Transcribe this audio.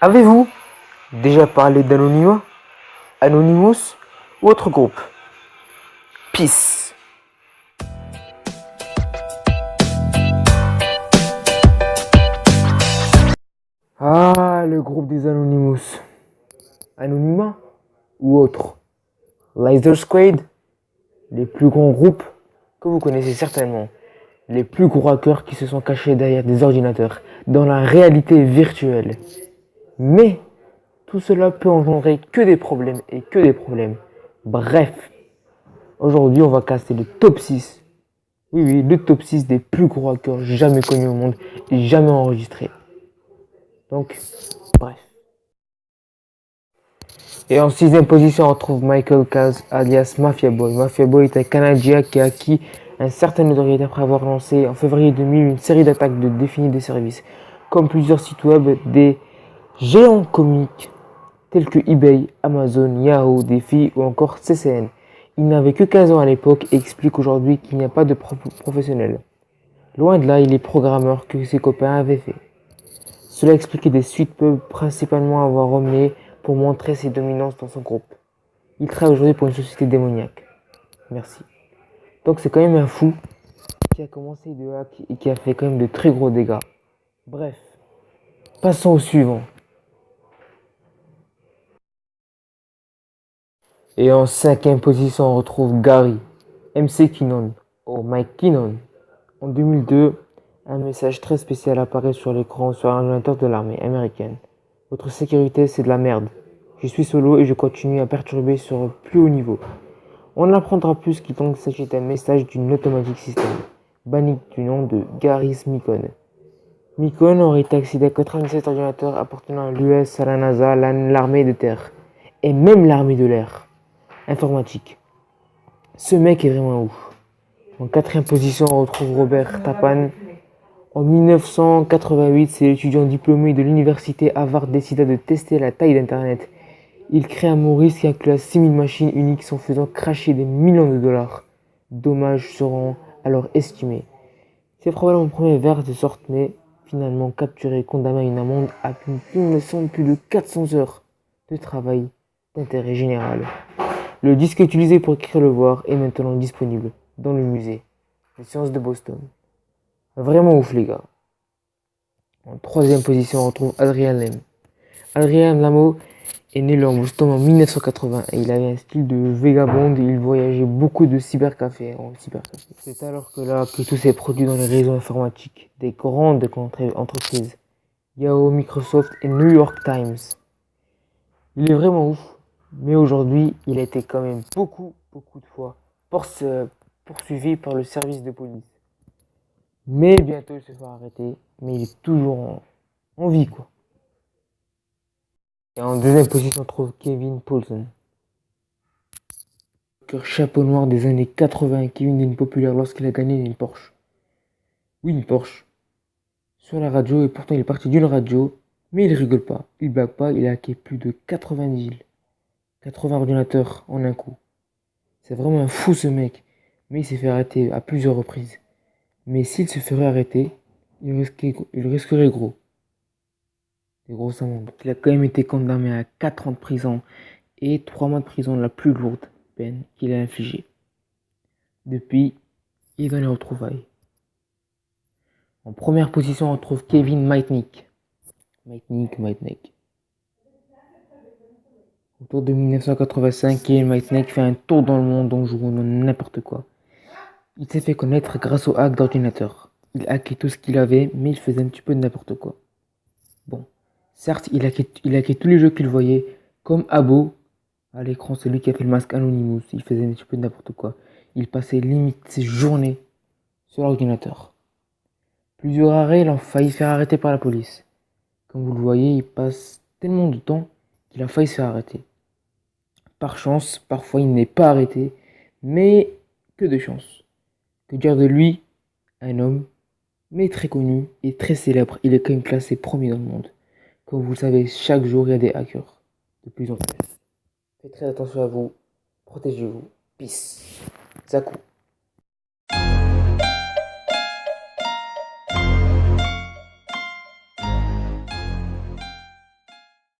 Avez-vous déjà parlé d'Anonymous, Anonymous ou autre groupe? Peace. Ah, le groupe des Anonymous. Anonymat ou autre? Lizard Squad, les plus grands groupes que vous connaissez certainement. Les plus gros hackers qui se sont cachés derrière des ordinateurs dans la réalité virtuelle. Mais tout cela peut engendrer que des problèmes et que des problèmes. Bref, aujourd'hui on va casser le top 6. Oui, le top 6 des plus gros hackers jamais connus au monde et jamais enregistrés. Donc, bref. Et en sixième position, on retrouve Michael Kaz, alias Mafia Boy. Mafia Boy est un Canadien qui a acquis un certain notoriété après avoir lancé en février 2000 une série d'attaques de définis des services, comme plusieurs sites web des géants comiques tels que eBay, Amazon, Yahoo, Défi ou encore CCN. Il n'avait que 15 ans à l'époque et explique aujourd'hui qu'il n'y a pas de professionnel. Loin de là, il est programmeur que ses copains avaient fait. Cela expliquait des suites peu principalement avoir remené pour montrer ses dominances dans son groupe. Il travaille aujourd'hui pour une société démoniaque. Merci. Donc c'est quand même un fou qui a commencé de hack et qui a fait quand même de très gros dégâts. Bref, passons au suivant. Et en cinquième position, on retrouve Gary, MC Kinnon, ou Mike Kinnon. En 2002, un message très spécial apparaît sur l'écran sur un ordinateur de l'armée américaine. Votre sécurité, c'est de la merde. Je suis solo et je continue à perturber sur le plus haut niveau. On apprendra plus qu'il s'agit d'un message d'une automatique système, banni du nom de Gary Smithon. Mikon aurait accédé à 97 ordinateurs appartenant à l'US, à la NASA, l'armée de terre, et même l'armée de l'air. Informatique. Ce mec est vraiment ouf. En quatrième position, on retrouve Robert Tapan. En 1988, c'est l'étudiant diplômé de l'université Harvard décida de tester la taille d'Internet. Il crée un Maurice qui inclut 6000 machines uniques en faisant cracher des millions de dollars. Dommages seront alors estimés. C'est probablement le premier vers de sorte, mais finalement capturé et condamné à une amende à plus de 400 heures de travail d'intérêt général. Le disque utilisé pour écrire le voir est maintenant disponible dans le musée des sciences de Boston. Vraiment ouf les gars. En troisième position, on retrouve Adrian Lem. Adrian Lamo est né le Boston en 1980 et il avait un style de vagabond et il voyageait beaucoup de cybercafé en cybercafé. C'est alors que tout s'est produit dans les réseaux informatiques des grandes entreprises, Yahoo, Microsoft et New York Times. Il est vraiment ouf, mais aujourd'hui, il a été quand même beaucoup de fois poursuivi par le service de police. Mais bientôt, il se fera arrêter, mais il est toujours en vie, quoi. Et en deuxième position, on trouve Kevin Poulsen. Chapeau noir des années 80, Kevin devient populaire lorsqu'il a gagné une Porsche. Oui, une Porsche. Sur la radio, et pourtant il est parti d'une radio, mais il rigole pas, il blague pas, il a hacké plus de 90 000. 80 ordinateurs en un coup. C'est vraiment un fou ce mec, mais il s'est fait arrêter à plusieurs reprises. Mais s'il se ferait arrêter, il risquerait gros. Des grosses amendes. Il a quand même été condamné à 4 ans de prison et 3 mois de prison, la plus lourde peine qu'il a infligée. Depuis, il est dans les retrouvailles. En première position, on retrouve Kevin Mitnick. Mitnick. Autour de 1985, Kevin Mitnick fait un tour dans le monde en jouant dans n'importe quoi. Il s'est fait connaître grâce au hack d'ordinateur. Il hackait tout ce qu'il avait, mais il faisait un petit peu de n'importe quoi. Bon, certes, il hackait tous les jeux qu'il voyait, comme Abo. À l'écran, c'est lui qui a fait le masque Anonymous. Il faisait un petit peu de n'importe quoi. Il passait limite ses journées sur l'ordinateur. Plusieurs arrêts l'ont failli faire arrêter par la police. Comme vous le voyez, il passe tellement de temps qu'il a failli se faire arrêter. Par chance, parfois il n'est pas arrêté, mais que de chance. Que dire de lui, un homme, mais très connu et très célèbre. Il est quand même classé premier dans le monde. Comme vous le savez, chaque jour il y a des hackers. De plus en plus. Faites très attention à vous. Protégez-vous. Peace. Zaku.